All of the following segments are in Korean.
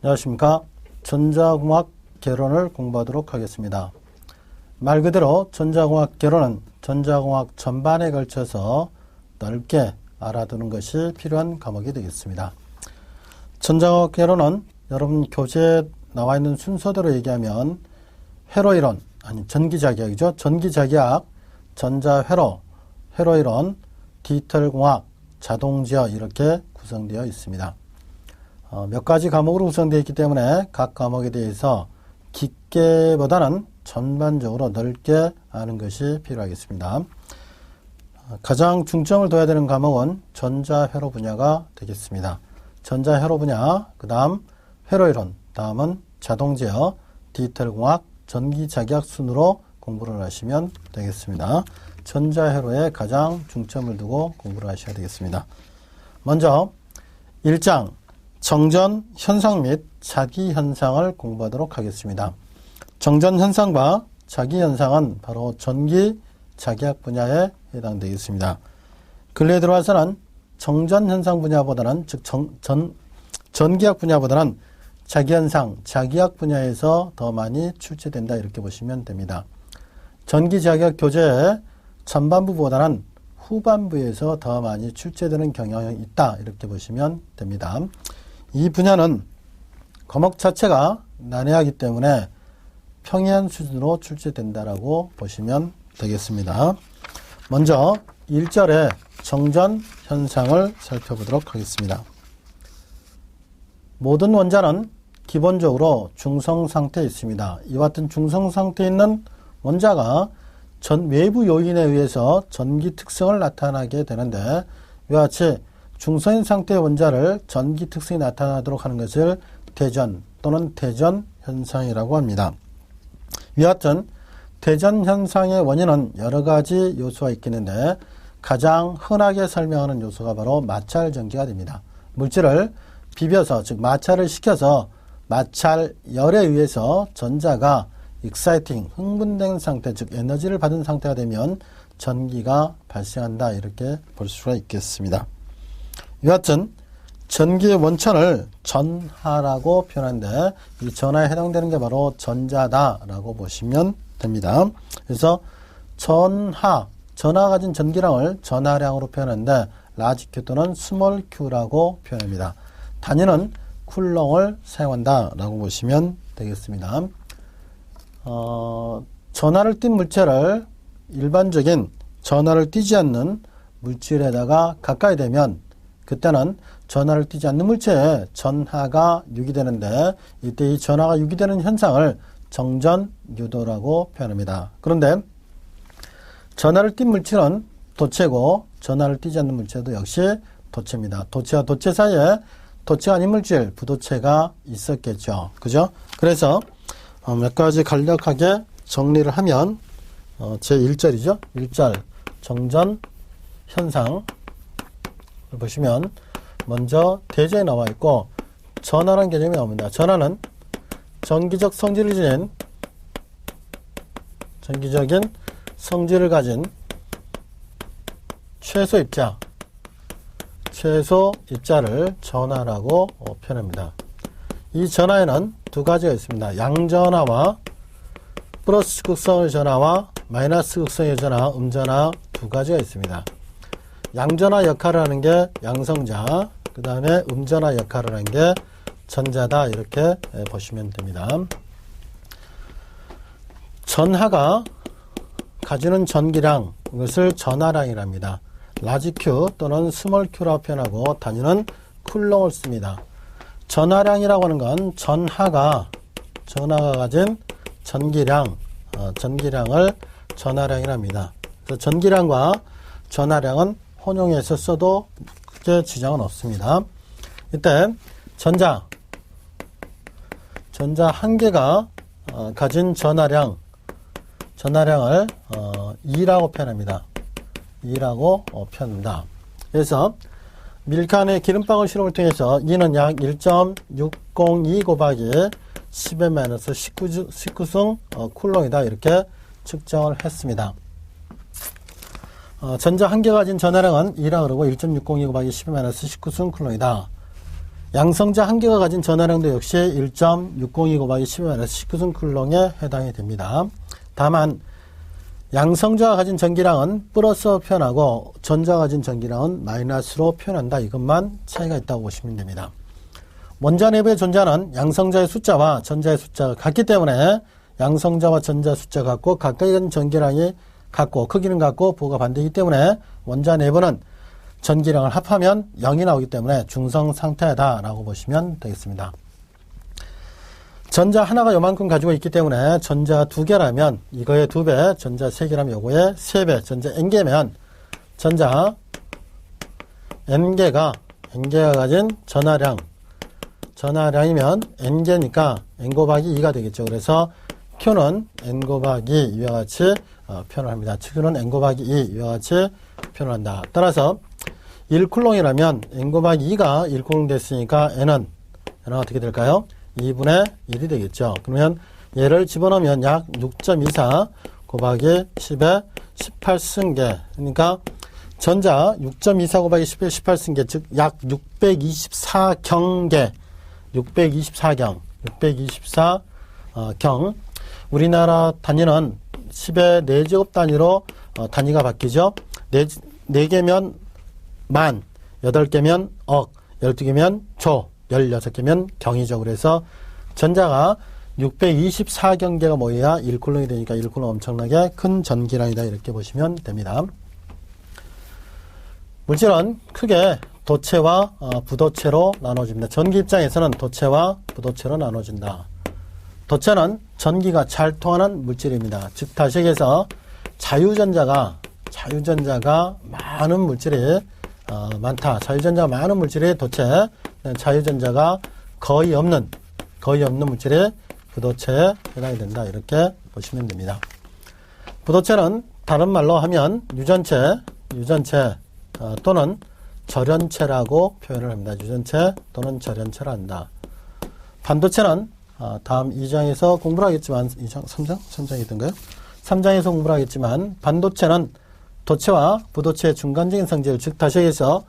안녕하십니까. 전자공학 개론을 공부하도록 하겠습니다. 말 그대로 전자공학 개론은 전자공학 전반에 걸쳐서 넓게 알아두는 것이 필요한 과목이 되겠습니다. 전자공학 개론은 여러분 교재에 나와 있는 순서대로 얘기하면 회로이론, 아니 전기자기학이죠. 전기자기학, 전자회로, 회로이론, 디지털공학, 자동제어 이렇게 구성되어 있습니다. 몇 가지 과목으로 구성되어 있기 때문에 각 과목에 대해서 깊게보다는 전반적으로 넓게 아는 것이 필요하겠습니다. 가장 중점을 둬야 되는 과목은 전자회로 분야가 되겠습니다. 전자회로 분야, 그 다음 회로이론, 다음은 자동제어, 디지털공학, 전기자기학 순으로 공부를 하시면 되겠습니다. 전자회로에 가장 중점을 두고 공부를 하셔야 되겠습니다. 먼저 1장 정전 현상 및 자기 현상을 공부하도록 하겠습니다. 정전 현상과 자기 현상은 바로 전기 자기학 분야에 해당되겠습니다. 근래에 들어와서는 정전 현상 분야보다는 즉 전기학 분야보다는 자기 현상, 자기학 분야에서 더 많이 출제된다 이렇게 보시면 됩니다. 전기 자기학 교재의 전반부보다는 후반부에서 더 많이 출제되는 경향이 있다 이렇게 보시면 됩니다. 이 분야는 과목 자체가 난해하기 때문에 평이한 수준으로 출제된다라고 보시면 되겠습니다. 먼저 1절의 정전 현상을 살펴보도록 하겠습니다. 모든 원자는 기본적으로 중성 상태에 있습니다. 이와 같은 중성 상태에 있는 원자가 외부 요인에 의해서 전기 특성을 나타나게 되는데 이와 같이 중성인 상태의 원자를 전기 특성이 나타나도록 하는 것을 대전 또는 대전 현상이라고 합니다. 이와 같은 대전 현상의 원인은 여러 가지 요소가 있겠는데 가장 흔하게 설명하는 요소가 바로 마찰 전기가 됩니다. 물질을 비벼서 즉 마찰을 시켜서 마찰열에 의해서 전자가 익사이팅, 흥분된 상태, 즉 에너지를 받은 상태가 되면 전기가 발생한다 이렇게 볼 수가 있겠습니다. 이와 같은 전기의 원천을 전하라고 표현하는데 이 전하에 해당되는 게 바로 전자다라고 보시면 됩니다. 그래서 전하가 가진 전기량을 전하량으로 표현하는데 라지 Q 또는 스몰 Q라고 표현합니다. 단위는 쿨롱을 사용한다라고 보시면 되겠습니다. 전하를 띤 물체를 일반적인 전하를 띠지 않는 물질에다가 가까이 되면 그때는 전하를 띠지 않는 물체에 전하가 유기되는데 이때 이 전하가 유기되는 현상을 정전유도라고 표현합니다. 그런데 전하를 띤 물질은 도체고 전하를 띠지 않는 물체도 역시 도체입니다. 도체와 도체 사이에 도체가 아닌 물질, 부도체가 있었겠죠. 그죠? 그래서 몇 가지 간략하게 정리를 하면 제1절이죠. 1절 정전 현상 보시면 먼저 대조에 나와 있고 전하라는 개념이 나옵니다. 전하는 전기적 성질을 지닌 전기적인 성질을 가진 최소 입자를 전하라고 표현합니다. 이 전하에는 두 가지가 있습니다. 양전하와 플러스 극성의 전하와 마이너스 극성의 전하, 음전하 두 가지가 있습니다. 양전하 역할을 하는 게 양성자, 그 다음에 음전하 역할을 하는 게 전자다 이렇게 보시면 됩니다. 전하가 가지는 전기량, 이것을 전하량이랍니다. 라지 Q 또는 스몰 Q라고 표현하고 단위는 쿨롱을 씁니다. 전하량이라고 하는 건 전하가 가진 전기량을 전하량이랍니다. 그래서 전기량과 전하량은 혼용해서 써도 크게 지장은 없습니다. 이때 전자 한 개가 가진 전하량을 E라고 표현합니다. E라고 표현합니다. 그래서 밀칸에 기름방울 실험을 통해서 E는 약 1.602 곱하기 10의 -19승 쿨롱이다 이렇게 측정을 했습니다. 전자 한 개가 가진 전하량은 E라 그러고 1.602 곱하기 10의 -19승 쿨롱이다. 양성자 한 개가 가진 전하량도 역시 1.602 곱하기 10-19 쿨롱에 해당이 됩니다. 다만 양성자가 가진 전기량은 플러스로 표현하고 전자가 가진 전기량은 마이너스로 표현한다. 이것만 차이가 있다고 보시면 됩니다. 원자 내부에 존재하는 양성자의 숫자와 전자의 숫자가 같기 때문에 양성자와 전자 숫자가 같고 각각의 가진 전기량이 같고 크기는 같고 부호가 반대이기 때문에 원자 내부는 전기량을 합하면 0이 나오기 때문에 중성 상태다라고 보시면 되겠습니다. 전자 하나가 요만큼 가지고 있기 때문에 전자 2개라면 이거의 2배, 전자 3개라면 요거의 3배, 전자 n개면 전자 n개가 가진 전하량이면 n개니까 n 곱하기 2가 되겠죠. 그래서 Q는 n 곱하기 2와 같이 표현을 합니다. Q는 n 곱하기 2 이와 같이 표현을 한다. 따라서 1쿨롱이라면 n 곱하기 2가 1쿨롱 됐으니까 n은 어떻게 될까요? 2분의 1이 되겠죠. 그러면 얘를 집어넣으면 약 6.24 곱하기 10의 18승계. 그러니까 전자 6.24 곱하기 10의 18승계, 즉 약 624경계. 624경. 우리나라 단위는 10의 4제곱 단위로 단위가 바뀌죠. 4개면 만, 8개면 억, 12개면 조, 16개면 경이죠. 그래서 전자가 624경계가 모여야 1쿨롱이 되니까 1쿨롱 엄청나게 큰 전기량이다. 이렇게 보시면 됩니다. 물질은 크게 도체와 부도체로 나눠집니다. 전기 입장에서는 도체와 부도체로 나눠진다. 도체는 전기가 잘 통하는 물질입니다. 즉 다시 얘기해서 자유전자가 많은 물질이 많다. 자유전자가 많은 물질이 도체, 자유전자가 거의 없는 물질이 부도체에 해당이 된다. 이렇게 보시면 됩니다. 부도체는 다른 말로 하면 유전체 또는 절연체라고 표현을 합니다. 유전체 또는 절연체라 한다. 반도체는 다음 2장에서 공부를 하겠지만 2장, 3장이던가요? 3장에서 공부를 하겠지만 반도체는 도체와 부도체의 중간적인 성질, 즉 다시 얘기해서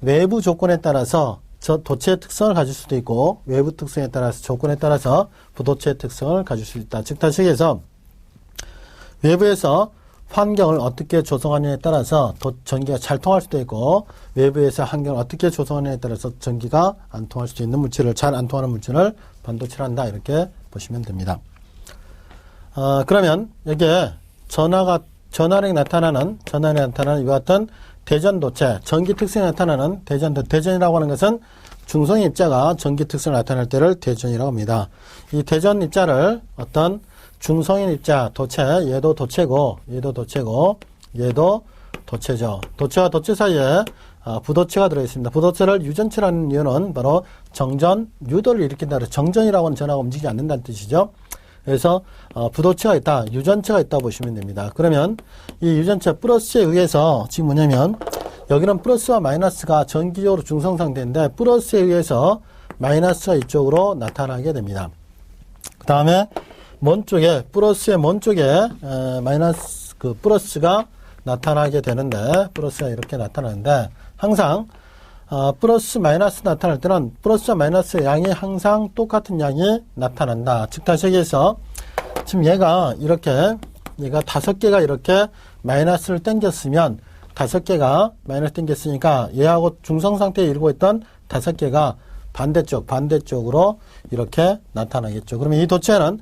외부 조건에 따라서 도체의 특성을 가질 수도 있고 외부 특성에 따라서 조건에 따라서 부도체의 특성을 가질 수 있다. 즉 다시 얘기해서 외부에서 환경을 어떻게 조성하느냐에 따라서 전기가 잘 통할 수도 있고 외부에서 환경을 어떻게 조성하느냐에 따라서 전기가 안 통할 수도 있는 물질을, 잘 안 통하는 물질을 반도체라 한다. 이렇게 보시면 됩니다. 그러면 여기에 전하량이 나타나는 이와 같은 대전도체, 전기 특성이 나타나는 대전이라고 하는 것은 중성의 입자가 전기 특성을 나타낼 때를 대전이라고 합니다. 이 대전 입자를 어떤 중성인 입자, 도체, 얘도 도체고 얘도 도체죠. 도체와 도체 사이에 부도체가 들어있습니다. 부도체를 유전체라는 이유는 바로 정전, 유도를 일으킨다. 정전이라고 하는 전하가 움직이지 않는다는 뜻이죠. 그래서 부도체가 있다, 유전체가 있다고 보시면 됩니다. 그러면 이 유전체 플러스에 의해서 지금 뭐냐면 여기는 플러스와 마이너스가 전기적으로 중성 상태인데 플러스에 의해서 마이너스가 이쪽으로 나타나게 됩니다. 그 다음에 플러스의 먼 쪽에 마이너스 플러스가 나타나게 되는데 플러스가 이렇게 나타나는데 항상 플러스 마이너스 나타날 때는 플러스와 마이너스의 양이 항상 똑같은 양이 나타난다. 즉 다시 얘기해서 지금 얘가 5개가 이렇게 마이너스를 당겼으면 5개가 마이너스 당겼으니까 얘하고 중성 상태에 이루고 있던 5개가 반대쪽으로 이렇게 나타나겠죠. 그러면 이 도체는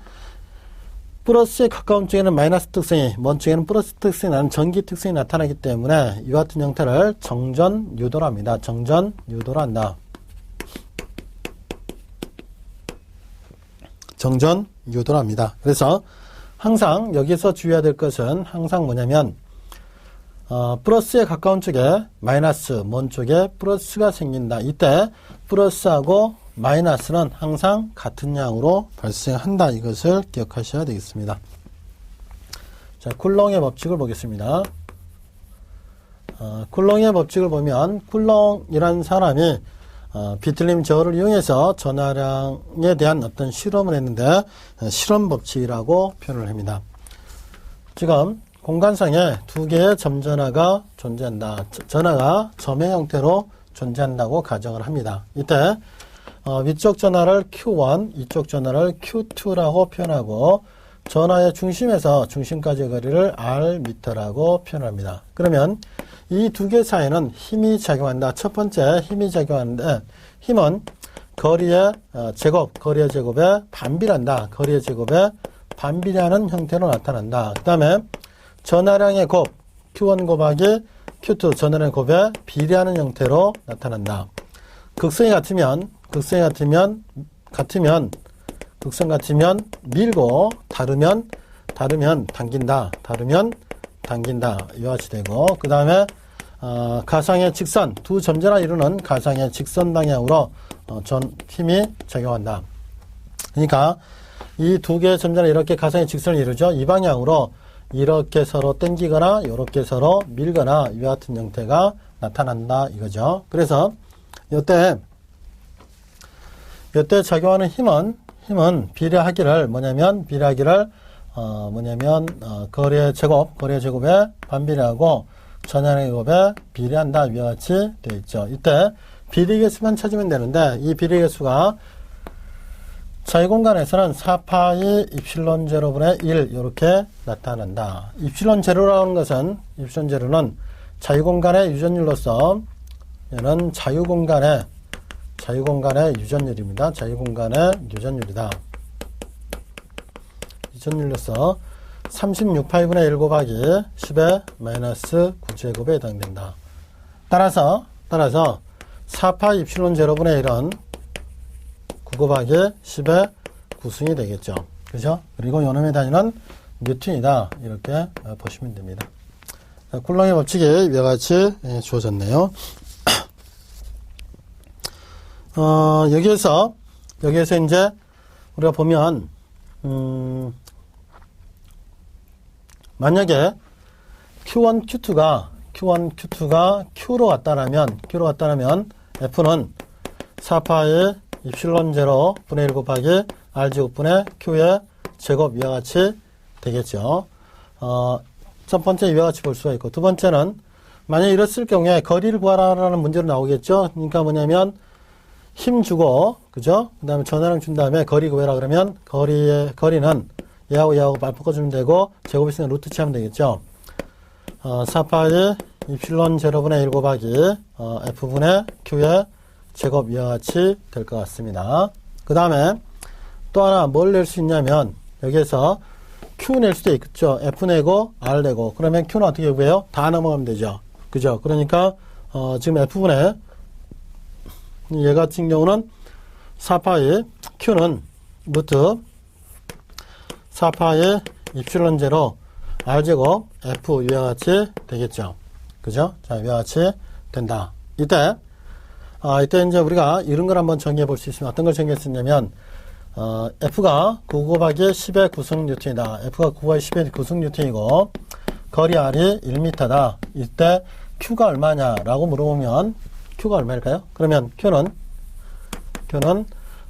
플러스에 가까운 쪽에는 마이너스 특성이, 먼 쪽에는 플러스 특성이 나는 전기 특성이 나타나기 때문에 이와 같은 형태를 정전유도라 합니다. 정전유도라 한다. 정전유도라 합니다. 그래서 항상 여기서 주의해야 될 것은 항상 뭐냐면 플러스에 가까운 쪽에 마이너스, 먼 쪽에 플러스가 생긴다. 이때 플러스하고 마이너스는 항상 같은 양으로 발생한다. 이것을 기억하셔야 되겠습니다. 자, 쿨롱의 법칙을 보겠습니다. 쿨롱의 법칙을 보면 쿨롱이라는 사람이 비틀림 저울을 이용해서 전하량에 대한 어떤 실험을 했는데 실험 법칙이라고 표현을 합니다. 지금 공간상에 2개의 점전하가 존재한다. 전하가 점의 형태로 존재한다고 가정을 합니다. 이때 위쪽 전하를 Q1, 이쪽 전하를 Q2라고 표현하고 전하의 중심에서 중심까지의 거리를 Rm라고 표현합니다. 그러면 이 두 개 사이에는 힘이 작용한다. 첫 번째 힘이 작용하는데 힘은 거리의 제곱, 거리의 제곱에 반비례한다. 거리의 제곱에 반비례하는 형태로 나타난다. 그 다음에 전하량의 곱, Q1 곱하기 Q2 전하량의 곱에 비례하는 형태로 나타난다. 극성이 같으면 밀고 다르면 당긴다. 이와 같이 되고 그 다음에 가상의 직선 두 점전을 이루는 가상의 직선 방향으로 전 힘이 작용한다. 그러니까 이 두 개의 점전을 이렇게 가상의 직선을 이루죠. 이 방향으로 이렇게 서로 당기거나 이렇게 서로 밀거나 이와 같은 형태가 나타난다 이거죠. 그래서 이때 작용하는 힘은 비례하기를 거리의 제곱에 반비례하고 전하량의 곱에 비례한다 위와 같이 되어 있죠. 이때 비례계수만 찾으면 되는데 이 비례계수가 자유공간에서는 4파이 입실론 제로분의 1 이렇게 나타난다. 입실론 제로라는 것은 자유공간의 유전율로서 얘는 자유공간의 유전율입니다. 자유공간의 유전율이다. 유전율로서 36파이분의 1 곱하기 10의 마이너스 9제곱에 해당된다. 따라서 4파 입실론 제로분의 1은 9 곱하기 10의 9승이 되겠죠. 그죠? 그리고 요놈의 단위는 뉴턴이다. 이렇게 보시면 됩니다. 쿨롱의 법칙이 이와 같이 주어졌네요. 여기에서 이제 우리가 보면 만약에 Q1, Q2가 Q로 왔다라면 F는 4파의 입실론 제로 분의 1 곱하기 R제곱분의 Q의 제곱 이와 같이 되겠죠. 첫 번째 이와 같이 볼 수가 있고 두 번째는 만약에 이랬을 경우에 거리를 구하라는 문제로 나오겠죠. 그러니까 뭐냐면 힘 주고 그죠? 그 다음에 전하량 준 다음에 거리 구해라 그러면 거리는 얘하고 맞바꿔주면 되고 제곱 있으면 루트 치하면 되겠죠. 4파이 입실론 제로분의 1 곱하기 F분의 Q의 제곱 이와 같이 될 것 같습니다. 그 다음에 또 하나 뭘 낼 수 있냐면 여기에서 Q 낼 수도 있겠죠. F 내고 R 내고 그러면 Q는 어떻게 구해요? 다 넘어가면 되죠. 그죠? 그러니까 지금 F분의 얘 같은 경우는 4파이 Q는 루트 4파이 입실론 제로 R제곱 F 이와 같이 되겠죠. 그죠? 자, 이와 같이 된다. 이때 이제 우리가 이런 걸 한번 정의해 볼 수 있으면 어떤 걸 정의했었냐면, F가 9 곱하기 10의 9승 뉴턴이다. F가 9 곱하기 10의 9승 뉴턴이고, 거리 R이 1m다. 이때 Q가 얼마냐라고 물어보면, Q가 얼마일까요? 그러면 Q는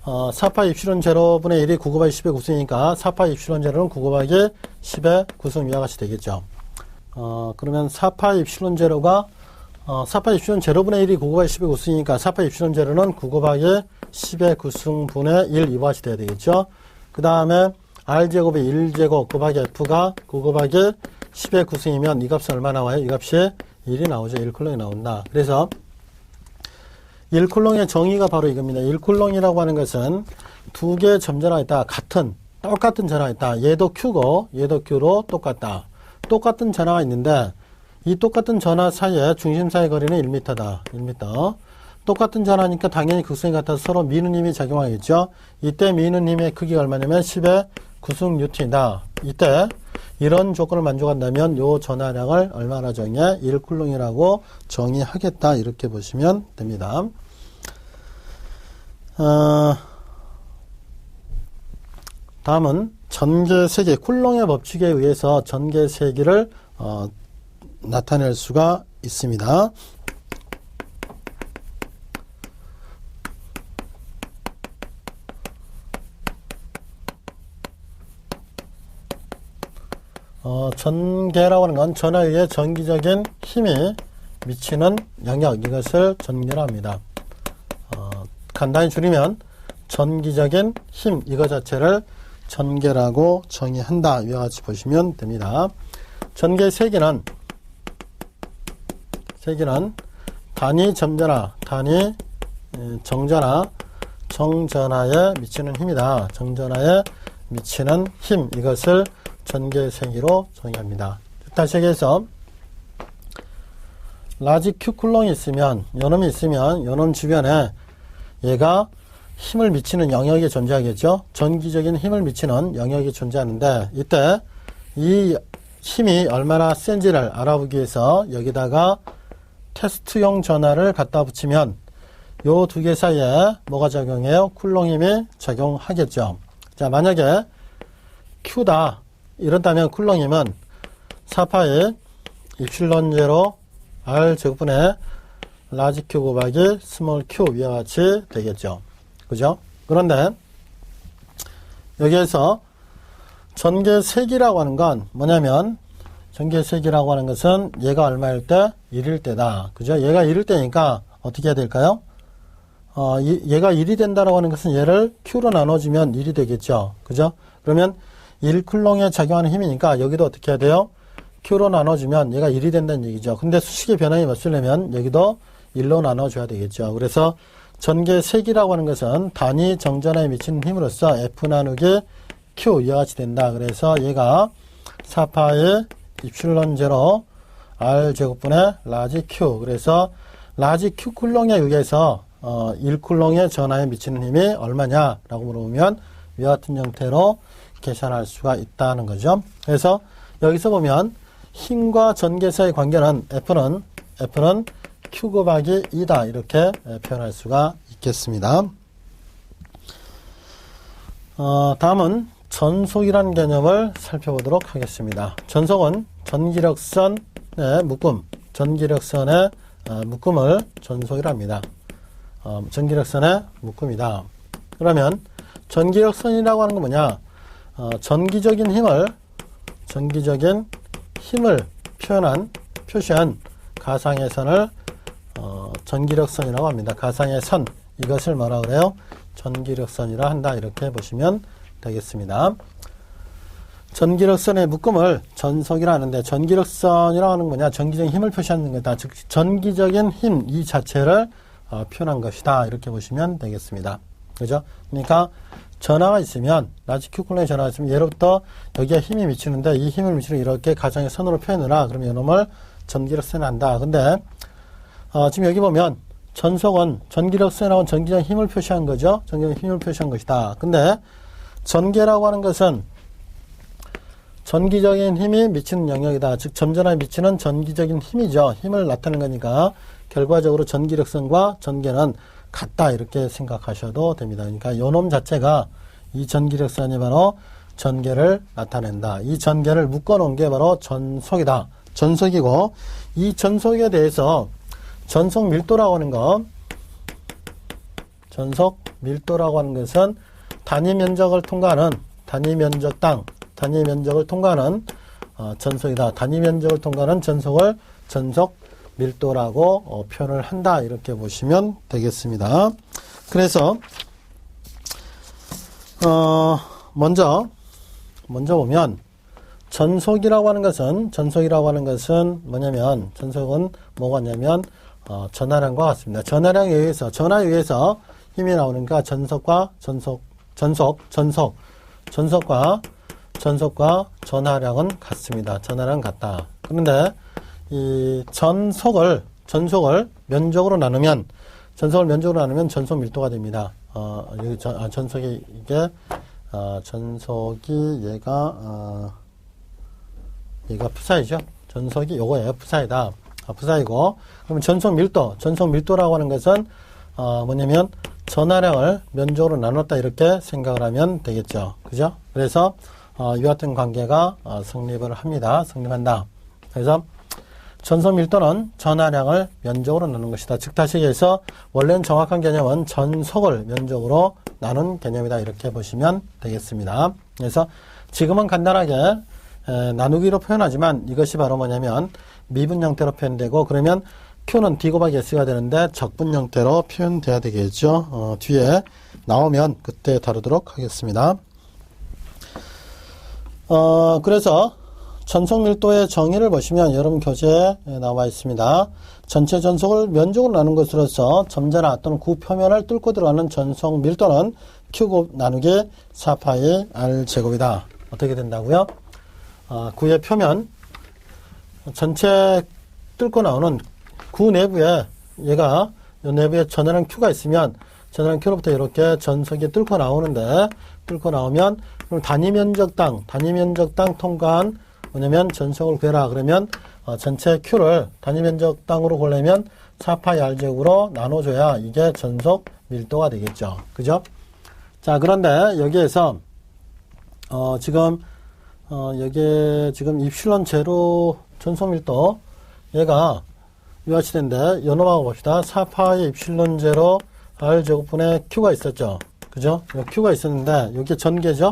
4파 입실론 제로분의 1이 9 곱하기 10의 9승이니까 4파 입실론 제로는 9 곱하기 10의 9승 위와 같이 되겠죠. 그러면 4파 입실론 제로가 4파 입실론 제로분의 1이 9 곱하기 10의 9승이니까 4파 입실론 제로는 9 곱하기 10의 9승분의 1 이와 같이 돼야 되겠죠. 그 다음에 R제곱의 1제곱 곱하기 F가 9 곱하기 10의 9승이면 이 값은 얼마 나와요? 이 값이 1이 나오죠. 1쿨롱이 나온다. 그래서 1쿨롱의 정의가 바로 이겁니다. 1쿨롱이라고 하는 것은 두 개의 점전하가 있다. 똑같은 전하가 있다. 얘도 Q고 얘도 Q로 똑같다. 똑같은 전하가 있는데 이 똑같은 전하 사이에 중심 사이 거리는 1m다. 1m. 똑같은 전하니까 당연히 극성이 같아서 서로 미는 힘이 작용하겠죠. 이때 미는 힘의 크기가 얼마냐면 10의 9승 뉴턴이다. 이때 이런 조건을 만족한다면 요 전하량을 얼마나 정의해? 1쿨롱이라고 정의하겠다. 이렇게 보시면 됩니다. 다음은 전개세기, 쿨롱의 법칙에 의해서 전개세기를 나타낼 수가 있습니다. 전개라고 하는 건 전하에 의해 전기적인 힘이 미치는 영역, 이것을 전개라 합니다. 간단히 줄이면 전기적인 힘 이거 자체를 전개라고 정의한다. 이와 같이 보시면 됩니다. 전개의 세기는 단위 점전하, 단위 정전하, 정전하에 미치는 힘이다. 정전하에 미치는 힘 이것을 전개의 세기로 정의합니다. 다시 얘기해서 라지 Q 쿨롱이 있으면 요놈이 있으면 요놈 주변에 얘가 힘을 미치는 영역이 존재하겠죠. 전기적인 힘을 미치는 영역이 존재하는데 이때 이 힘이 얼마나 센지를 알아보기 위해서 여기다가 테스트용 전하를 갖다 붙이면 요 두 개 사이에 뭐가 작용해요? 쿨롱 힘이 작용하겠죠. 자, 만약에 Q다 이런다면 쿨롱 힘은 4파이 입실론 제로 R 제곱분의 라지 Q 곱하기 스몰 Q 위와 같이 되겠죠. 그죠? 그런데 여기에서 전개 세기라고 하는 건 뭐냐면 전개 세기라고 하는 것은 얘가 얼마일 때? 1일 때다. 그죠? 얘가 1일 때니까 어떻게 해야 될까요? 얘가 1이 된다라고 하는 것은 얘를 Q로 나눠주면 1이 되겠죠. 그죠? 그러면 1쿨롱에 작용하는 힘이니까 여기도 어떻게 해야 돼요? Q로 나눠주면 얘가 1이 된다는 얘기죠. 근데 수식의 변형이 맞추려면 여기도 1로 나눠줘야 되겠죠. 그래서 전개 세기라고 하는 것은 단위 정전하에 미치는 힘으로써 F 나누기 Q 이와 같이 된다. 그래서 얘가 4파의 입실론 제로 R 제곱분의 라지 Q. 그래서 라지 Q 쿨롱에 의해서 1쿨롱의 전하에 미치는 힘이 얼마냐라고 물어보면 위와 같은 형태로 계산할 수가 있다는 거죠. 그래서 여기서 보면 힘과 전개 사이의 관계는 F는 Q 곱하기 2다 이렇게 표현할 수가 있겠습니다. 다음은 전속이라는 개념을 살펴보도록 하겠습니다. 전속은 전기력선의 묶음, 전기력선의 묶음을 전속이랍니다. 전기력선의 묶음이다. 그러면 전기력선이라고 하는 건 뭐냐? 전기적인 힘을 표시한 가상의 선을 전기력선이라고 합니다. 가상의 선 이것을 뭐라 그래요? 전기력선이라 한다 이렇게 보시면 되겠습니다. 전기력선의 묶음을 전속이라 하는데 전기력선이라고 하는 건 뭐냐? 전기적인 힘을 표시하는 거다. 즉 전기적인 힘 이 자체를 표현한 것이다 이렇게 보시면 되겠습니다. 그죠? 그러니까 전하가 있으면 라지 Q 쿨롱의 전하가 있으면 예로부터 여기에 힘이 미치는데 이 힘을 미치는 이렇게 가상의 선으로 표현해라. 그러면 이놈을 전기력선이 한다. 근데 지금 여기 보면 전속은 전기력선하고 전기적인 힘을 표시한 거죠. 전기적인 힘을 표시한 것이다. 근데 전개라고 하는 것은 전기적인 힘이 미치는 영역이다. 즉 점전하에 미치는 전기적인 힘이죠. 힘을 나타내는 거니까 결과적으로 전기력선과 전개는 같다 이렇게 생각하셔도 됩니다. 그러니까 요놈 자체가 이 전기력선이 바로 전개를 나타낸다. 이 전개를 묶어놓은 게 바로 전속이다. 전속이고 이 전속에 대해서 전속 밀도라고 하는 것, 전속 밀도라고 하는 것은 단위 면적을 통과하는 단위 면적을 통과하는 전속이다. 단위 면적을 통과하는 전속을 전속 밀도라고 표현을 한다. 이렇게 보시면 되겠습니다. 그래서 먼저 보면 전속이라고 하는 것은 뭐냐면 전속은 뭐냐면 전하량과 같습니다. 전하량에 의해서 힘이 나오니까 전속과 전하량은 같습니다. 전하량 같다. 그런데 이 전속을 면적으로 나누면 전속 밀도가 됩니다. 전속이 얘가 푸사이죠. 전속이 요거예요. 푸사이다. 푸사이고 그러면 전속 밀도라고 하는 것은 뭐냐면 전하량을 면적으로 나눴다 이렇게 생각을 하면 되겠죠. 그죠? 그래서 이와 같은 관계가 성립한다. 그래서 전속 밀도는 전하량을 면적으로 나눈 것이다. 즉 다시 얘기해서 원래는 정확한 개념은 전속을 면적으로 나눈 개념이다. 이렇게 보시면 되겠습니다. 그래서 지금은 간단하게 나누기로 표현하지만 이것이 바로 뭐냐면 미분 형태로 표현되고 그러면 Q는 D 곱하기 S가 되는데 적분 형태로 표현돼야 되겠죠. 뒤에 나오면 그때 다루도록 하겠습니다. 그래서 전속 밀도의 정의를 보시면 여러분 교재에 나와 있습니다. 전체 전속을 면적으로 나눈 것으로서 점자나 또는 구 표면을 뚫고 들어가는 전속 밀도는 Q곱 나누기 4파이 R 제곱이다. 어떻게 된다고요? 구의 표면 전체 뚫고 나오는 구 내부에 얘가 이 내부에 전하는 Q가 있으면 전하는 Q로부터 이렇게 전속이 뚫고 나오는데 뚫고 나오면 그럼 단위 면적당 통과한 뭐냐면 전속을 구해라. 그러면 전체 Q를 단위 면적당으로 구하려면 4파이 R제곱으로 나눠줘야 이게 전속 밀도가 되겠죠. 그죠? 자, 그런데 여기에서 여기에 지금 입실론 제로 전속 밀도 얘가 이와 같이 된데 연호하고 봅시다. 4파이 입실론 제로 R제곱분의 Q가 있었죠. 그죠? 요 Q가 있었는데 여기 전개죠.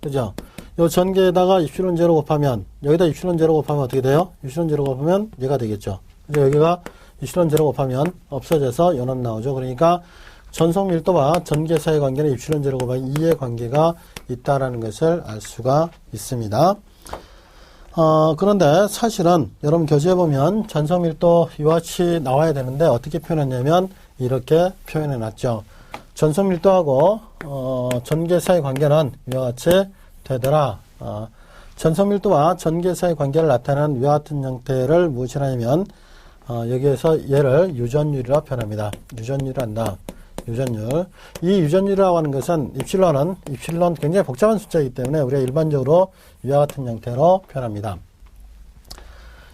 그죠? 요 전개에다가 입실론 제로 곱하면 여기다 입실론 제로 곱하면 어떻게 돼요? 입실론 제로 곱하면 얘가 되겠죠. 그죠? 여기가 입실론 제로 곱하면 없어져서 연원 나오죠. 그러니까 전속 밀도와 전개 사이의 관계는 입실론 제로 곱하기 2의 관계가 있다라는 것을 알 수가 있습니다. 그런데 사실은 여러분 교재에 보면 전속 밀도 이와 같이 나와야 되는데 어떻게 표현했냐면 이렇게 표현해 놨죠. 전속 밀도하고 전개 사이의 관계는 이와 같이 되더라. 전속 밀도와 전개 사이의 관계를 나타내는 이와 같은 형태를 무엇이라면 여기에서 얘를 유전율이라 표현합니다. 유전율을 한다. 유전율. 이 유전율이라고 하는 것은 입실론 굉장히 복잡한 숫자이기 때문에 우리가 일반적으로 이와 같은 형태로 표현합니다.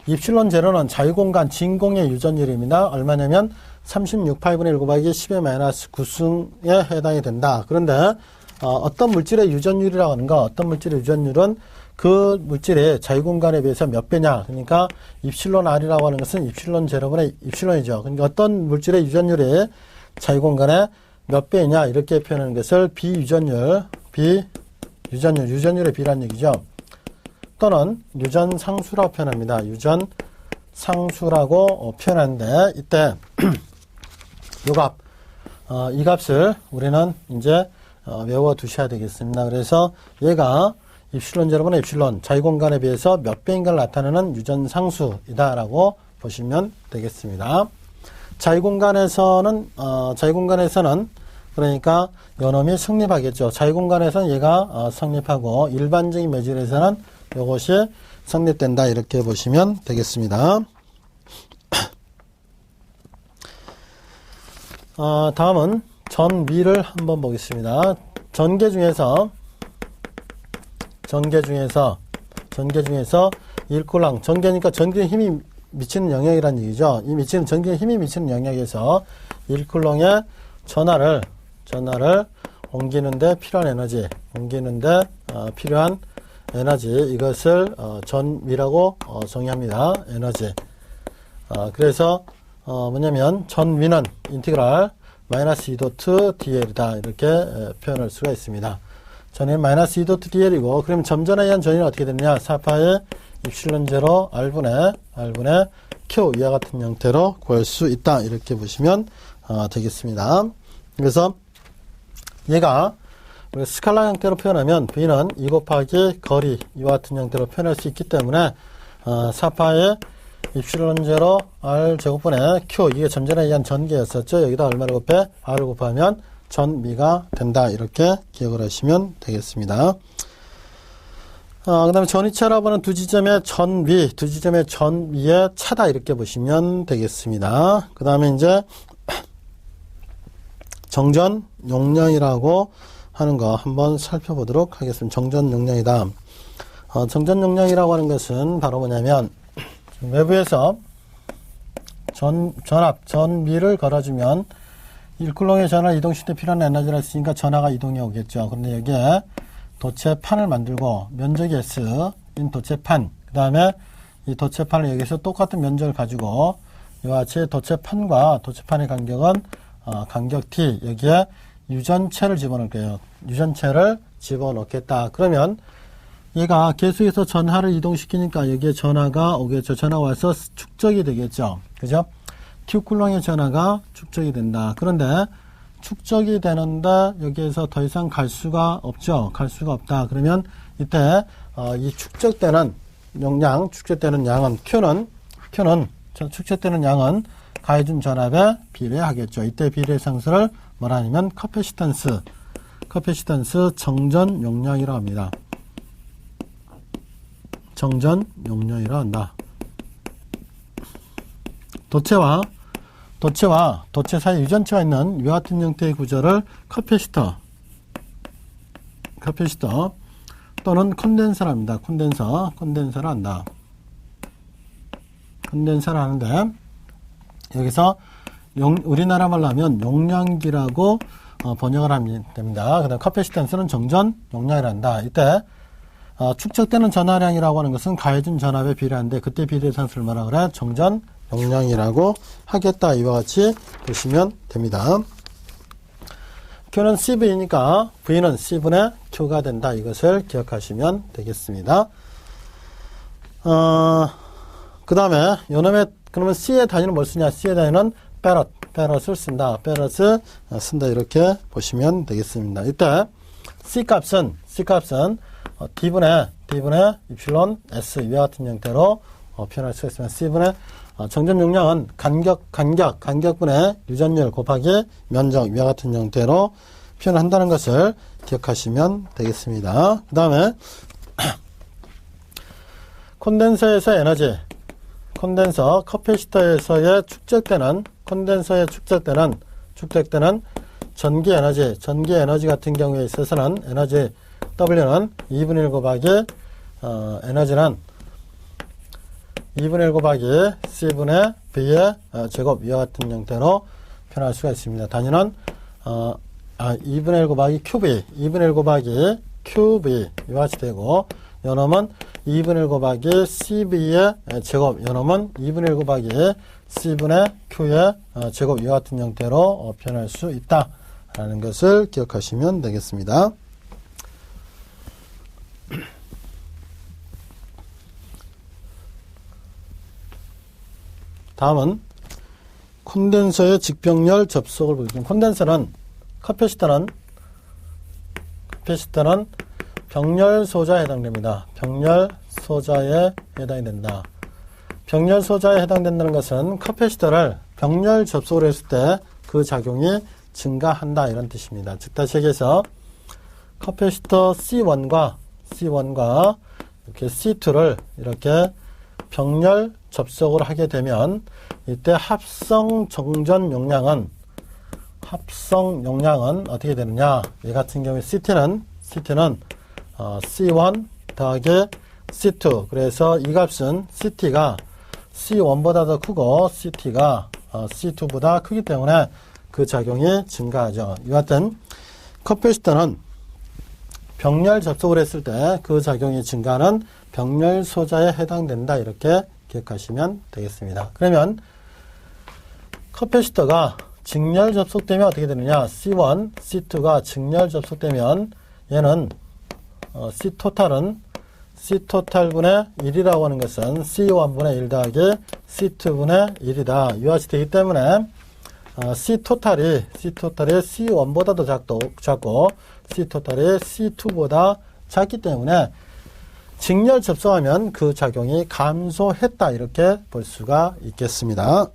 입실론 제로는 자유공간 진공의 유전율입니다. 얼마냐면 36파이분의 1 곱하기 10의 마이너스 9승에 해당이 된다. 그런데 어떤 물질의 유전율이라고 하는 거, 어떤 물질의 유전율은 그 물질의 자유공간에 비해서 몇 배냐. 그러니까 입실론 R이라고 하는 것은 입실론 제로분의 입실론이죠. 그러니까 어떤 물질의 유전율이 자유공간에 몇 배냐 이렇게 표현하는 것을 비유전율, 유전율의 비란 얘기죠. 또는 유전상수라고 표현합니다. 유전상수라고 표현하는데 이때 이 값을 우리는 이제 외워 두셔야 되겠습니다. 그래서 얘가 입실론 제로분의 입실론 자유공간에 비해서 몇 배인가를 나타내는 유전상수이다라고 보시면 되겠습니다. 자유공간에서는 그러니까 요놈이 성립하겠죠. 자유공간에서는 얘가 성립하고 일반적인 매질에서는 이것이 성립된다 이렇게 보시면 되겠습니다. 다음은 전위를 한번 보겠습니다. 전개 중에서 일쿨랑 전개니까 전기의 힘이 미치는 영역이라는 얘기죠. 이 전기의 힘이 미치는 영역에서 1쿨롱의 전하를 옮기는데 필요한 에너지, 이것을 전위라고 정의합니다. 에너지. 그래서 뭐냐면 전위는 인티그랄 마이너스 2도트 dl이다 이렇게 표현할 수가 있습니다. 전위는 마이너스 2도트 dl이고 그럼 점전에 의한 전위는 어떻게 되느냐? 4파의 입실론 제로 R분의 Q 이와 같은 형태로 구할 수 있다 이렇게 보시면 되겠습니다. 그래서 얘가 스칼라 형태로 표현하면 V는 2 곱하기 거리 이와 같은 형태로 표현할 수 있기 때문에 4파의 입실론 제로 R 제곱분의 Q 이게 점전에 의한 전개였었죠. 여기다 얼마를 곱해? R을 곱하면 전미가 된다 이렇게 기억을 하시면 되겠습니다. 그 다음에 전위차라고 하는 두 지점의 전위의 차다 이렇게 보시면 되겠습니다. 그 다음에 이제 정전 용량이라고 하는 거 한번 살펴보도록 하겠습니다. 정전 용량이다. 정전 용량이라고 하는 것은 바로 뭐냐면 외부에서 전위를 걸어주면 1쿨롱의 전화 이동시킬 때 필요한 에너지를 했으니까 전화가 이동해 오겠죠. 그런데 여기에 도체판을 만들고 면적이 S인 도체판, 그 다음에 이 도체판을 여기서 똑같은 면적을 가지고 이와 같이 도체판과 도체판의 간격은 간격 T, 여기에 유전체를 집어넣을 거예요. 유전체를 집어넣겠다. 그러면 얘가 계속해서 전하를 이동시키니까 여기에 전하가 오겠죠. 전하가 와서 축적이 되겠죠. 그죠? Q쿨롱의 전하가 축적이 된다. 그런데 축적이 되는데 여기에서 더 이상 갈 수가 없죠. 갈 수가 없다. 그러면 이때 이 축적되는 용량, 축적되는 양은 Q는 축적되는 양은 가해준 전압에 비례하겠죠. 이때 비례 상수를 뭐라 하냐면 커패시턴스 정전 용량이라고 합니다. 정전 용량이라고 한다. 도체와 도체 사이 유전체가 있는 이와 같은 형태의 구조를 커패시터 또는 콘덴서를 합니다. 콘덴서를 한다. 콘덴서를 하는데 여기서 우리나라 말로 하면 용량기라고 번역을 하면 됩니다. 그 다음 커패시턴스는 정전 용량이라 한다. 이때 축적되는 전하량이라고 하는 것은 가해준 전압에 비례하는데 그때 비례 상수를 뭐라 그래? 정전 용량이라고 하겠다. 이와 같이 보시면 됩니다. Q는 CV니까 V는 C분의 Q가 된다. 이것을 기억하시면 되겠습니다. 그 다음에 요놈의 그러면 C의 단위는 뭘 쓰냐? C의 단위는 페럿을 쓴다. 페럿을 쓴다. 이렇게 보시면 되겠습니다. 이때 C 값은 D분의 이필론 S 이와 같은 형태로 표현할 수가 있습니다. C분의 정전 용량은 간격분의 유전율 곱하기 면적 이와 같은 형태로 표현한다는 것을 기억하시면 되겠습니다. 그 다음에 콘덴서에서 에너지, 커패시터에서의 축적되는 전기 에너지 같은 경우에 있어서는 에너지 W는 2분의 1 곱하기 에너지는 2분의 1 곱하기 C분의 V의 제곱 이와 같은 형태로 표현할 수가 있습니다. 단위는 2분의 1 곱하기 QV, 2분의 1 곱하기 QV 이와 같이 되고 요놈은 2분의 1 곱하기 CV의 제곱, 요놈은 2분의 1 곱하기 C분의 Q의 제곱 이와 같은 형태로 표현할 수 있다라는 것을 기억하시면 되겠습니다. 다음은 콘덴서의 직병렬 접속을 보겠습니다. 콘덴서는 커패시터는 병렬 소자에 해당됩니다. 병렬 소자에 해당이 된다. 병렬 소자에 해당된다는 것은 커패시터를 병렬 접속을 했을 때 그 작용이 증가한다 이런 뜻입니다. 즉 다시 얘기해서 커패시터 C1과 이렇게 C2를 이렇게 병렬 접속을 하게 되면 이때 합성 정전 용량은 어떻게 되느냐? 이 같은 경우에 CT는 C1 더하기 C2. 그래서 이 값은 CT가 C1보다 더 크고 CT가 C2보다 크기 때문에 그 작용이 증가하죠. 이와 같은 커패시터는 병렬 접속을 했을 때 그 작용이 증가하는 병렬 소자에 해당된다. 이렇게 기억하시면 되겠습니다. 그러면 커패시터가 직렬 접속되면 어떻게 되느냐? C1, C2가 직렬 접속되면 얘는 C토탈분의 1이라고 하는 것은 C1분의 1 더하기 C2분의 1이다. 이와 같이 되기 때문에 C토탈이 C1보다 더 작고 C토탈이 C2보다 작기 때문에 직렬 접속하면 그 작용이 감소했다. 이렇게 볼 수가 있겠습니다.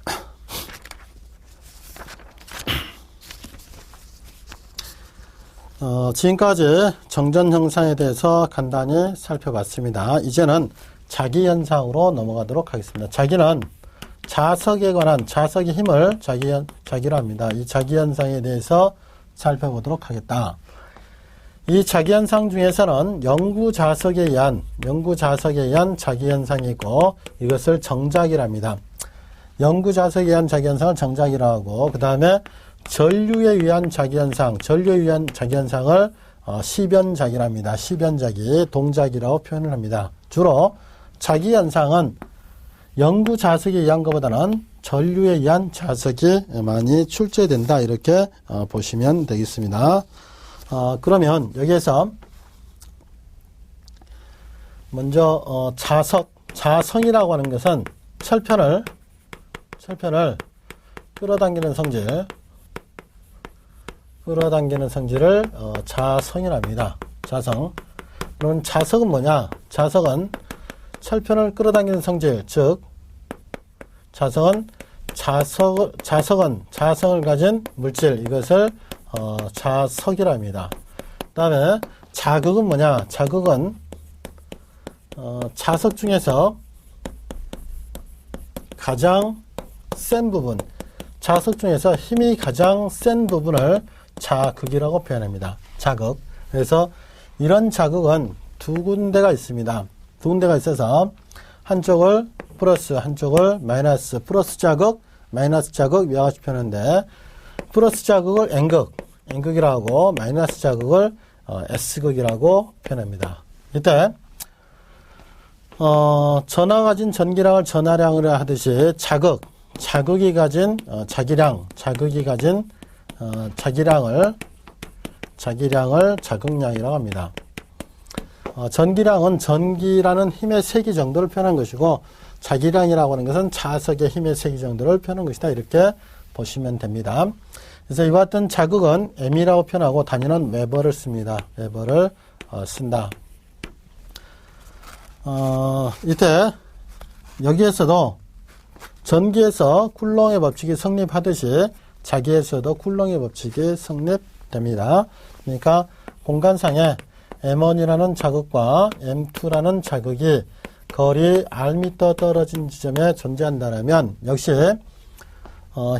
지금까지 정전 현상에 대해서 간단히 살펴봤습니다. 이제는 자기 현상으로 넘어가도록 하겠습니다. 자기는 자석에 관한 자석의 힘을 자기로 합니다. 이 자기 현상에 대해서 살펴보도록 하겠다. 이 자기 현상 중에서는 영구 자석에 의한 자기 현상이 있고 이것을 정작이랍니다. 영구 자석에 의한 자기 현상을 정작이라고 하고 그 다음에 전류에 의한 자기현상을 시변작이랍니다. 시변작이 동작이라고 표현을 합니다. 주로 자기현상은 영구 자석에 의한 것보다는 전류에 의한 자석이 많이 출제된다. 이렇게 보시면 되겠습니다. 그러면 여기에서 먼저 자성이라고 하는 것은 철편을 끌어당기는 성질, 끌어당기는 성질을 자성이랍니다. 자성. 그럼 자석은 뭐냐? 자석은 철편을 끌어당기는 성질, 즉 자성은 자성을 가진 물질, 이것을 자석이랍니다. 그 다음에 자극은 뭐냐? 자극은 자석 중에서 가장 센 부분, 자석 중에서 힘이 가장 센 부분을 자극이라고 표현합니다. 자극. 그래서 이런 자극은 두 군데가 있습니다. 두 군데가 있어서 한쪽을 플러스, 한쪽을 마이너스, 플러스 자극, 마이너스 자극 이와 같이 표현하는데, 플러스 자극을 N극이라고 하고 마이너스 자극을 S극이라고 표현합니다. 이때 전하가 가진 전기량을 전하량으로 하듯이 자극이 가진 자극이 가진 자기량을 자극량이라고 합니다. 전기량은 전기라는 힘의 세기 정도를 표현한 것이고, 자기량이라고 하는 것은 자석의 힘의 세기 정도를 표현한 것이다. 이렇게 보시면 됩니다. 그래서 이와 같은 자극은 M이라고 표현하고 단위는 웨버를 씁니다. 웨버를 쓴다. 이때 여기에서도 전기에서 쿨롱의 법칙이 성립하듯이 자기에서도 쿨롱의 법칙이 성립됩니다. 그러니까 공간상에 M1이라는 자극과 M2라는 자극이 거리 Rm 떨어진 지점에 존재한다면 역시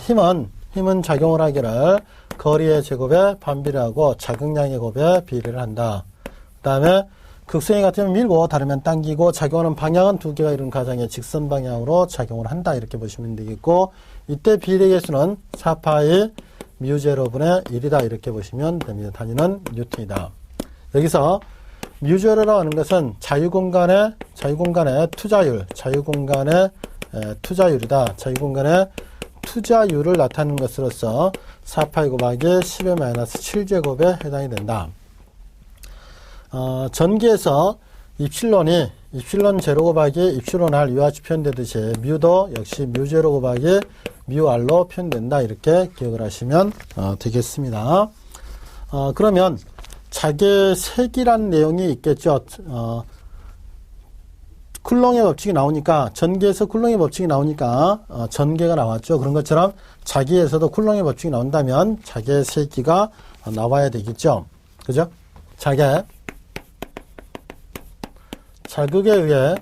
힘은 작용을 하기를 거리의 제곱에 반비례하고 자극량의 곱에 비례를 한다. 그 다음에 극성이 같으면 밀고 다르면 당기고 작용하는 방향은 두 개가 이룬 가상의 직선 방향으로 작용을 한다. 이렇게 보시면 되겠고, 이때 비례 계수는 4파이 μ0분의 1이다. 이렇게 보시면 됩니다. 단위는 뉴턴이다. 여기서 μ0라고 하는 것은 자유공간의 투자율, 자유공간의 투자율이다. 자유공간의 투자율을 나타내는 것으로서 4파이 곱하기 10의 마이너스 7제곱에 해당이 된다. 전기에서 입실론 제로 곱하기 입실론 R 이와 같이 표현되듯이 뮤도 역시 μ0 곱하기 μR로 표현된다. 이렇게 기억을 하시면 되겠습니다. 그러면 자개색이라는 내용이 있겠죠. 쿨롱의 법칙이 나오니까, 전기에서 쿨롱의 법칙이 나오니까 전개가 나왔죠. 그런 것처럼 자기에서도 쿨롱의 법칙이 나온다면 자개세기가 나와야 되겠죠. 그죠? 자극에 의해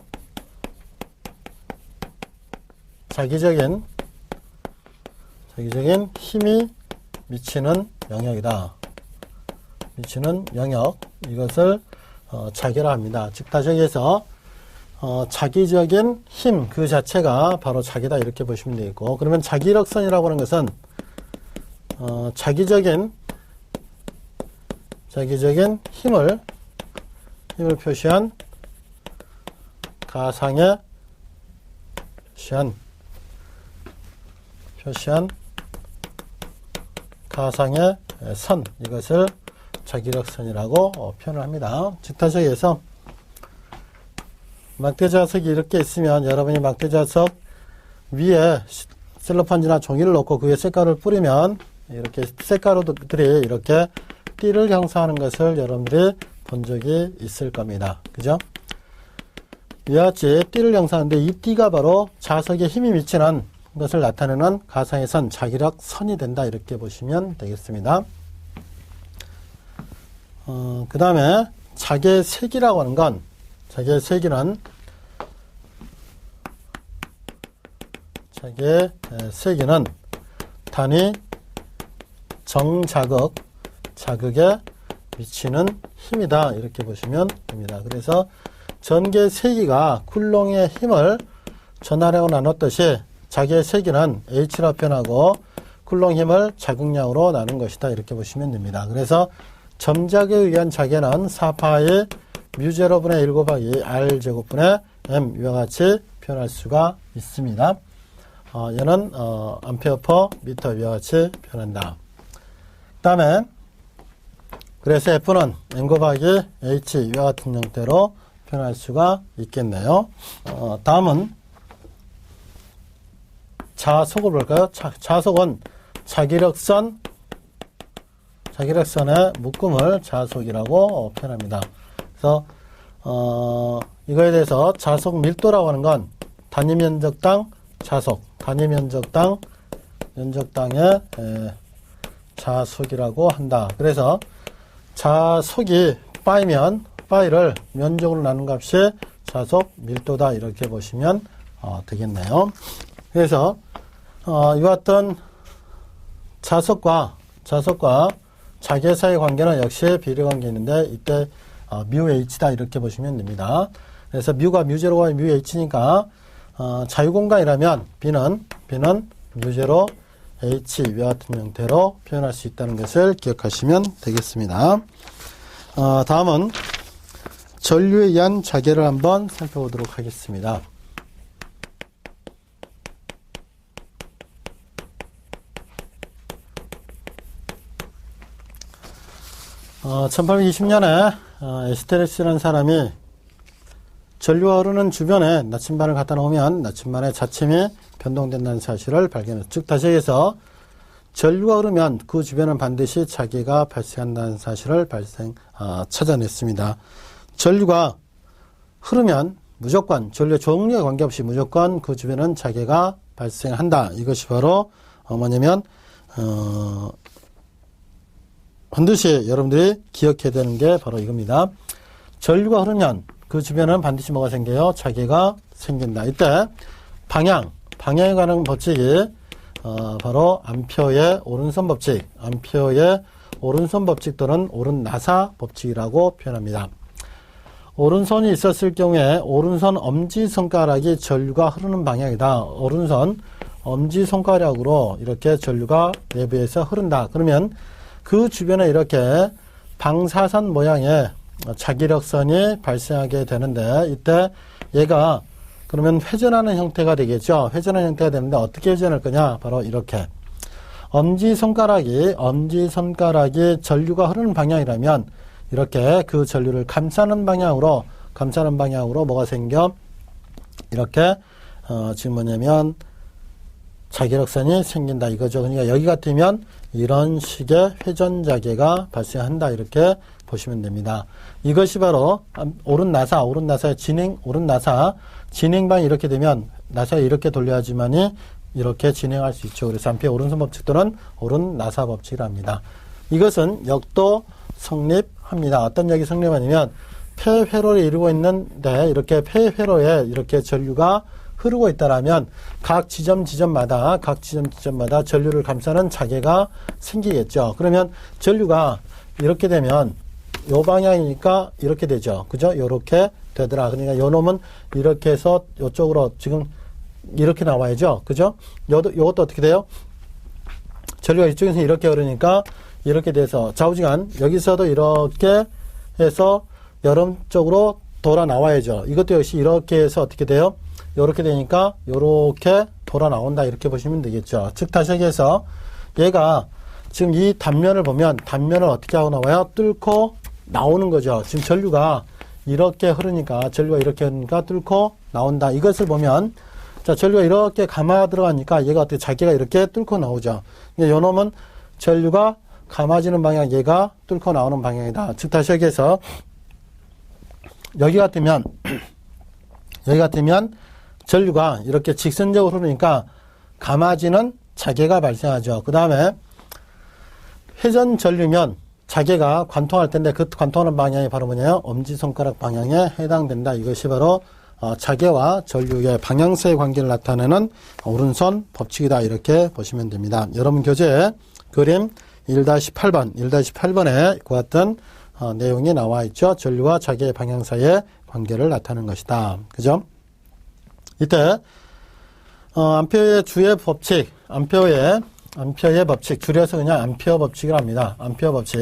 자기적인 힘이 미치는 영역이다. 미치는 영역, 이것을 자개라 합니다. 즉 다시 얘기해서 자기적인 힘 그 자체가 바로 자기다. 이렇게 보시면 되겠고, 그러면 자기력선이라고 하는 것은 자기적인 힘을 표시한 가상의 가상의 선, 이것을 자기력선이라고 표현을 합니다. 즉 다시 얘기해서 막대자석이 이렇게 있으면 여러분이 막대자석 위에 셀로판지나 종이를 놓고 그 위에 쇳가루를 뿌리면 이렇게 쇳가루들이 이렇게 띠를 형성하는 것을 여러분들이 본 적이 있을 겁니다. 그죠? 이와 같이 띠를 형성하는데 이 띠가 바로 자석에 힘이 미치는 것을 나타내는 가상의 선, 자기력선이 된다. 이렇게 보시면 되겠습니다. 그 다음에 자개색이라고 하는 건, 자개세기는 단위 정자극, 자극에 미치는 힘이다. 이렇게 보시면 됩니다. 그래서 전개세기가 쿨롱의 힘을 전하량으로 나눴듯이 자개세기는 H라 표현하고 쿨롱 힘을 자극량으로 나눈 것이다. 이렇게 보시면 됩니다. 그래서 점작에 의한 자개는 4파이 μ0분의 1 곱하기 R제곱분의 M 이와 같이 표현할 수가 있습니다. 얘는 암페어 퍼 미터 이와 같이 표현한다. 그 다음에 그래서 F는 M 곱하기 H 이와 같은 형태로 표현할 수가 있겠네요. 다음은 자속을 볼까요? 자속은 자기력선 자기력선의 묶음을 자속이라고 표현합니다. 그래서 이거에 대해서 자속 밀도라고 하는 건 단위 면적당 자속, 단위 면적당 면적당의 자속이라고 한다. 그래서 자속이 파이면 파이를 면적으로 나눈 값이 자속 밀도다 이렇게 보시면 되겠네요. 그래서 이와 같은 자속과 자계 사이 관계는 역시 비례 관계 있는데 이때 뮤 h다 이렇게 보시면 됩니다. 그래서 뮤가 뮤0가 뮤 h니까 자유공간이라면 B는 뮤0 h 이와 같은 형태로 표현할 수 있다는 것을 기억하시면 되겠습니다. 다음은 전류에 의한 자계를 한번 살펴보도록 하겠습니다. 1820년에 에스테레스라는 사람이 전류가 흐르는 주변에 나침반을 갖다 놓으면 나침반의 자침이 변동된다는 사실을 발견했습니다. 즉 다시 얘기해서 전류가 흐르면 그 주변은 반드시 자계가 발생한다는 사실을 찾아냈습니다. 전류가 흐르면 무조건 전류의 종류에 관계없이 무조건 그 주변은 자계가 발생한다. 이것이 바로 뭐냐면 반드시 여러분들이 기억해야 되는 게 바로 이겁니다. 전류가 흐르면 그 주변은 반드시 뭐가 생겨요? 자계가 생긴다. 이때 방향에 관한 법칙이 바로 암페어의 오른손 법칙, 암페어의 오른손 법칙 또는 오른나사 법칙이라고 표현합니다. 오른손이 있었을 경우에 오른손 엄지손가락이 전류가 흐르는 방향이다. 오른손 엄지손가락으로 이렇게 전류가 내부에서 흐른다. 그러면 그 주변에 이렇게 방사선 모양의 자기력선이 발생하게 되는데 이때 얘가 그러면 회전하는 형태가 되겠죠. 회전하는 형태가 되는데 어떻게 회전할 거냐? 바로 이렇게 엄지손가락이 전류가 흐르는 방향이라면 이렇게 그 전류를 감싸는 방향으로 뭐가 생겨? 이렇게 지금 뭐냐면 자기력선이 생긴다 이거죠. 그러니까 여기 같으면 이런 식의 회전자계가 발생한다 이렇게 보시면 됩니다. 이것이 바로 오른나사의 진행방이 이렇게 되면 나사가 이렇게 돌려야지만이 이렇게 진행할 수 있죠. 그래서 암페어 오른손 법칙 또는 오른나사 법칙이랍니다. 이것은 역도 성립합니다. 어떤 역이 성립하냐면 폐회로를 이루고 있는데 이렇게 폐회로에 이렇게 전류가 흐르고 있다라면 각 지점마다 전류를 감싸는 자계가 생기겠죠. 그러면 전류가 이렇게 되면 요 방향이니까 이렇게 되죠. 그죠? 요렇게 되더라. 그러니까 요 놈은 이렇게 해서 요쪽으로 지금 이렇게 나와야죠. 그죠? 요것도 어떻게 돼요? 전류가 이쪽에서 이렇게 흐르니까 이렇게 돼서 좌우지간 여기서도 이렇게 해서 여름 쪽으로 돌아 나와야죠. 이것도 역시 이렇게 해서 어떻게 돼요? 요렇게 되니까 요렇게 돌아 나온다 이렇게 보시면 되겠죠. 즉 다시 얘기해서 얘가 지금 이 단면을 보면 단면을 어떻게 하고 나와요? 뚫고 나오는 거죠. 지금 전류가 이렇게 흐르니까 뚫고 나온다. 이것을 보면 자 전류가 이렇게 감아 들어가니까 얘가 어떻게 자기가 이렇게 뚫고 나오죠. 요 놈은 전류가 감아지는 방향, 얘가 뚫고 나오는 방향이다. 즉 다시 얘기해서 여기 같으면 전류가 이렇게 직선적으로 흐르니까 감아지는 자계가 발생하죠. 그 다음에 회전 전류면 자계가 관통할 텐데 그 관통하는 방향이 바로 뭐냐요? 엄지손가락 방향에 해당된다. 이것이 바로 자계와 전류의 방향사의 관계를 나타내는 오른손 법칙이다. 이렇게 보시면 됩니다. 여러분 교재 그림 1-8번에 그 같은 내용이 나와 있죠. 전류와 자계의 방향사의 관계를 나타내는 것이다. 그죠? 이때 암페어의 주의 법칙, 암페어의 법칙, 줄여서 그냥 암페어 법칙을 합니다. 암페어 법칙,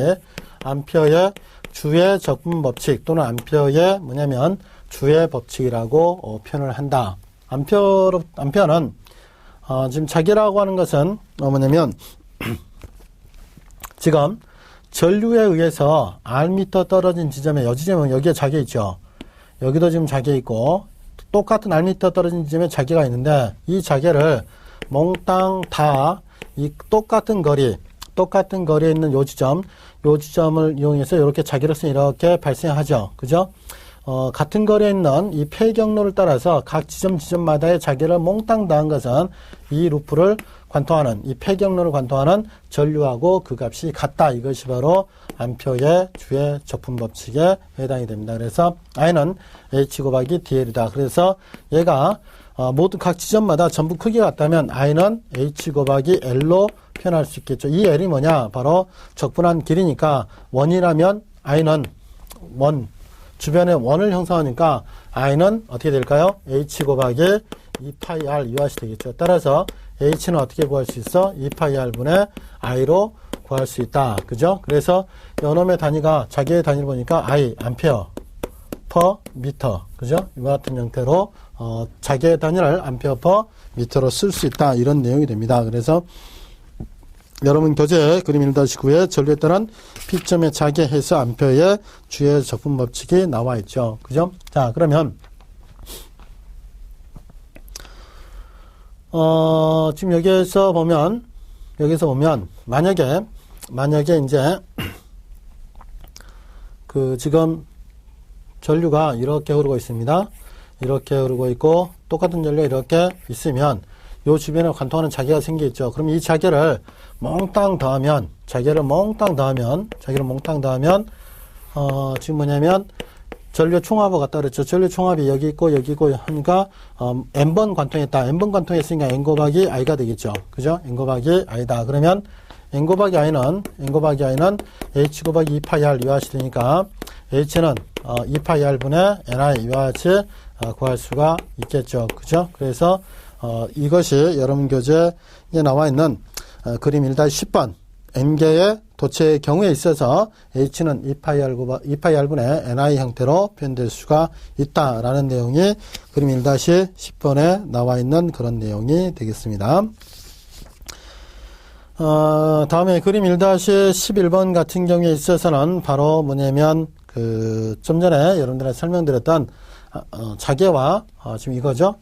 암페어의 주의 적분 법칙 또는 암페어의 뭐냐면 주의 법칙이라고 표현을 한다. 암페어는 지금 자계라고 하는 것은 뭐냐면 지금 전류에 의해서 Rm 떨어진 지점에 여기에 자계 있죠. 여기도 지금 자계 있고 똑같은 Rm 떨어진 지점에 자계가 있는데 이 자계를 몽땅 다 이 똑같은 거리 똑같은 거리에 있는 요 지점을 이용해서 이렇게 자기로서 이렇게 발생하죠. 그죠? 같은 거리에 있는 이 폐 경로를 따라서 각 지점마다의 자기를 몽땅 더한 것은 이 루프를 관통하는, 이 폐 경로를 관통하는 전류하고 그 값이 같다. 이것이 바로 암페어의 주의 적분 법칙에 해당이 됩니다. 그래서 I는 H 곱하기 DL이다. 그래서 얘가 모두 각 지점마다 전부 크기가 같다면 I는 H 곱하기 L로 표현할 수 있겠죠. 이 L이 뭐냐? 바로 적분한 길이니까 원이라면 I는 원, 주변에 원을 형성하니까 I는 어떻게 될까요? H 곱하기 2파이 R 이와 같이 되겠죠. 따라서 H는 어떻게 구할 수 있어? 2파이 R분의 I로 구할 수 있다. 그죠? 그래서 연홈의 단위가 자기의 단위를 보니까 I, 암페어, 퍼 미터. 그죠? 이와 같은 형태로 자기의 단위를 암페어 퍼 미터로 쓸 수 있다. 이런 내용이 됩니다. 그래서 여러분 교재 그림 1-9에 전류에 따른 P점의 자기해서 암페어의 주의 적분 법칙이 나와 있죠. 그죠? 자, 그러면 지금 여기에서 보면 만약에 이제 지금 전류가 이렇게 흐르고 있습니다. 이렇게 흐르고 있고 똑같은 전류가 이렇게 있으면 요 주변에 관통하는 자기가 생기겠죠. 그럼 이 자기를 몽땅 더하면 지금 뭐냐면 전류 총합을 갖다 그랬죠. 전류 총합이 여기 있고 하니까 n번 관통했다. n번 관통했으니까 n 곱하기 i가 되겠죠. 그죠? n 곱하기 i다. 그러면 n 곱하기 i는 h 곱하기 2파이 r 이와 같이 되니까 h는 2파이 r분의 ni 이와 같이 구할 수가 있겠죠. 그죠? 그래서 이것이 여러분 교재에 나와 있는 그림 1-10번 n개의 도체의 경우에 있어서 h는 2파이 r분의 ni 형태로 표현될 수가 있다라는 내용이 그림 1-10번에 나와 있는 그런 내용이 되겠습니다. 다음에 그림 1-11번 같은 경우에 있어서는 바로 뭐냐면 좀 전에 여러분들한테 설명드렸던 자개와 지금 이거죠.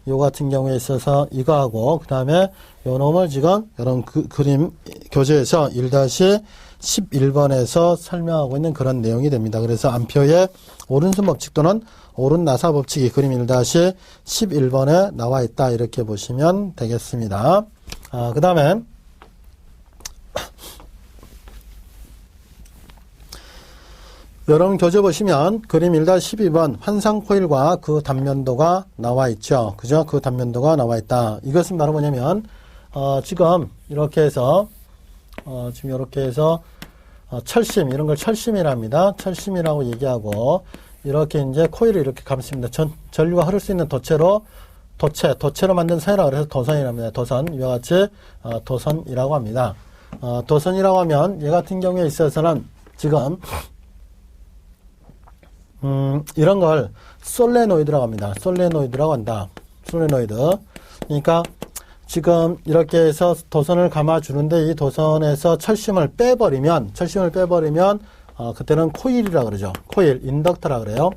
요 같은 경우에 있어서 이거하고 그 다음에 요 놈을 지금 여러분 그림 교재에서 1-11번에서 설명하고 있는 그런 내용이 됩니다. 그래서 암페어의 오른손 법칙 또는 오른 나사 법칙이 그림 1-11번에 나와 있다. 이렇게 보시면 되겠습니다. 그 다음에 여러분 교재 보시면 그림 1-12번 환상 코일과 그 단면도가 나와 있죠. 그죠? 그 단면도가 나와 있다. 이것은 바로 뭐냐면 지금 이렇게 해서 철심 이런 걸 철심이라 합니다. 철심이라고 얘기하고 이렇게 이제 코일을 이렇게 감습니다. 전류가 흐를 수 있는 도체로 만든 선이라고 그래서 도선이랍니다. 도선 이와 같이 도선이라고 합니다. 도선이라고 하면 얘 같은 경우에 있어서는 지금 이런 걸 솔레노이드라고 합니다. 솔레노이드라고 한다. 솔레노이드. 그러니까 지금 이렇게 해서 도선을 감아주는데 이 도선에서 철심을 빼버리면 그때는 코일이라고 그러죠. 코일, 인덕터라고 그래요.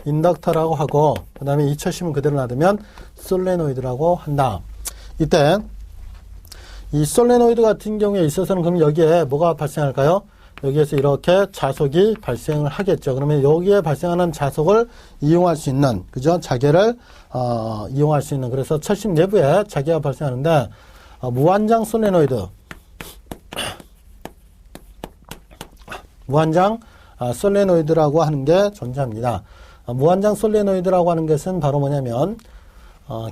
인덕터라고 하고 그 다음에 이 철심을 그대로 놔두면 솔레노이드라고 한다. 이때 이 솔레노이드 같은 경우에 있어서는 그럼 여기에 뭐가 발생할까요? 여기에서 이렇게 자속이 발생을 하겠죠. 그러면 여기에 발생하는 자속을 이용할 수 있는, 그죠? 자개를, 이용할 수 있는. 그래서 철심 내부에 자개가 발생하는데, 무한장 솔레노이드라고 하는 게 존재합니다. 무한장 솔레노이드라고 하는 것은 바로 뭐냐면,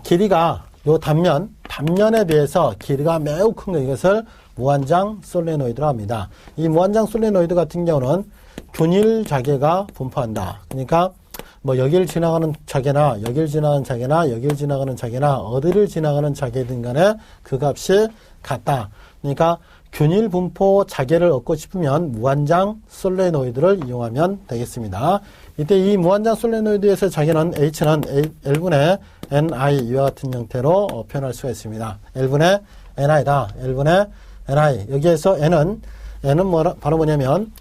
길이가, 요 단면에 비해서 길이가 매우 큰 거, 이것을 무한장 솔레노이드라고 합니다. 이 무한장 솔레노이드 같은 경우는 균일 자개가 분포한다. 그러니까 뭐 여기를 지나가는 자개나 여기를 지나가는 자개나 여기를 지나가는 자개나 어디를 지나가는 자개든 간에 그 값이 같다. 그러니까 균일 분포 자개를 얻고 싶으면 무한장 솔레노이드를 이용하면 되겠습니다. 이때 이 무한장 솔레노이드에서 자개는 H는 L분의 NI 이와 같은 형태로 표현할 수가 있습니다. L분의 NI다. L분의 NI. 여기에서 N은 바로 뭐냐면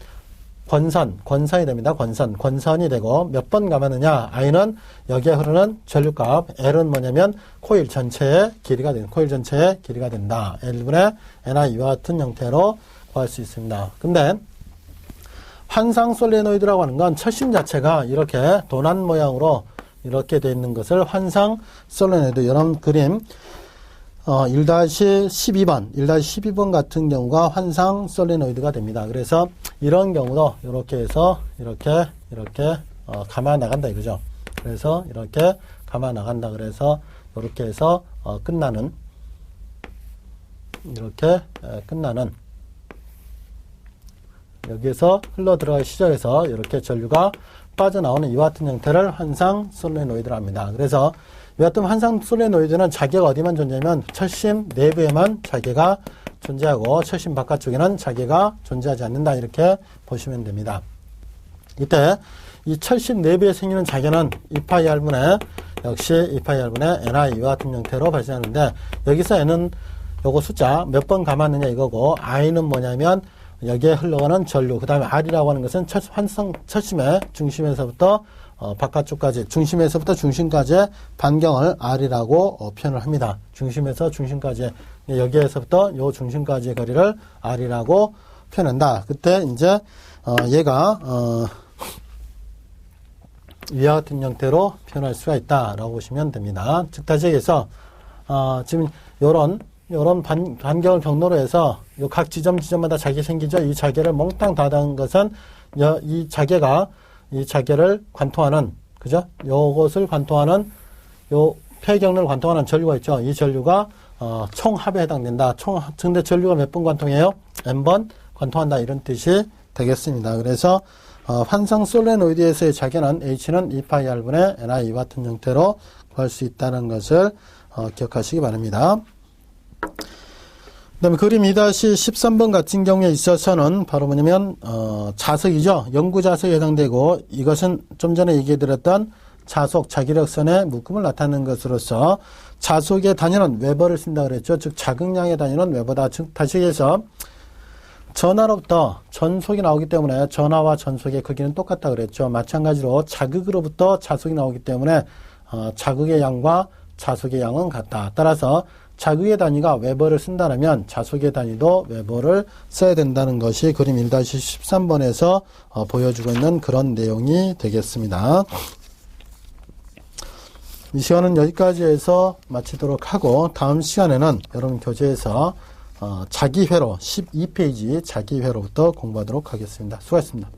권선이 됩니다. 권선이 되고 몇 번 감았느냐? I는 여기에 흐르는 전류값, L은 뭐냐면 코일 전체의 길이가 된다. L분의 NI 이와 같은 형태로 구할 수 있습니다. 근데 환상 솔레노이드라고 하는 건 철심 자체가 이렇게 도난 모양으로 이렇게 되어 있는 것을 환상 솔레노이드, 이런 그림 1-12번 같은 경우가 환상 솔레노이드가 됩니다. 그래서 이런 경우도 이렇게 해서 이렇게 감아 나간다 이거죠. 그래서 이렇게 감아 나간다. 그래서 이렇게 해서 끝나는, 이렇게 끝나는, 여기에서 흘러 들어가기 시작해서 이렇게 전류가 빠져나오는 이와 같은 형태를 환상 솔레노이드라 합니다. 그래서 이와 같은 환상 솔레노이드는 자개가 어디만 존재하면 철심 내부에만 자개가 존재하고 철심 바깥쪽에는 자개가 존재하지 않는다. 이렇게 보시면 됩니다. 이때 이 철심 내부에 생기는 자개는 2πr분의 역시 2πr분의 NI 이와 같은 형태로 발생하는데, 여기서 N은 요거 숫자 몇 번 감았느냐 이거고, I는 뭐냐면 여기에 흘러가는 전류, 그 다음에 R이라고 하는 것은 철심의 중심에서부터 바깥쪽까지, 중심에서부터 중심까지의 반경을 R이라고 표현을 합니다. 중심에서 중심까지, 여기에서부터 요 중심까지의 거리를 R이라고 표현한다. 그때 이제 얘가 위와 같은 형태로 표현할 수가 있다라고 보시면 됩니다. 즉 다시 얘기해서 지금 요런 반경을 경로로 해서 요 각 지점마다 자개 생기죠. 이 자개를 몽땅 다 단 것은 이 자개를 관통하는, 그죠? 요것을 관통하는, 요 폐경로를 관통하는 전류가 있죠. 이 전류가 총합에 해당된다. 근데 전류가 몇 번 관통해요? N번 관통한다. 이런 뜻이 되겠습니다. 그래서 환상 솔레노이드에서의 자개는 H는 2πr분의 NI 이와 같은 형태로 구할 수 있다는 것을 기억하시기 바랍니다. 그 다음에 그림 2-13번 같은 경우에 있어서는 바로 뭐냐면 자석이죠. 영구 자석에 해당되고, 이것은 좀 전에 얘기해드렸던 자속, 자기력선의 묶음을 나타내는 것으로서 자속의 단위는 웨버를 쓴다 그랬죠. 즉 자극량의 단위는 웨버다. 즉 다시 얘기해서 전하로부터 전속이 나오기 때문에 전하와 전속의 크기는 똑같다 그랬죠. 마찬가지로 자극으로부터 자속이 나오기 때문에 자극의 양과 자속의 양은 같다. 따라서 자극의 단위가 웨버를 쓴다면 자속의 단위도 웨버를 써야 된다는 것이 그림 1-13번에서 보여주고 있는 그런 내용이 되겠습니다. 이 시간은 여기까지 해서 마치도록 하고, 다음 시간에는 여러분 교재에서 자기회로 12페이지 자기회로부터 공부하도록 하겠습니다. 수고하셨습니다.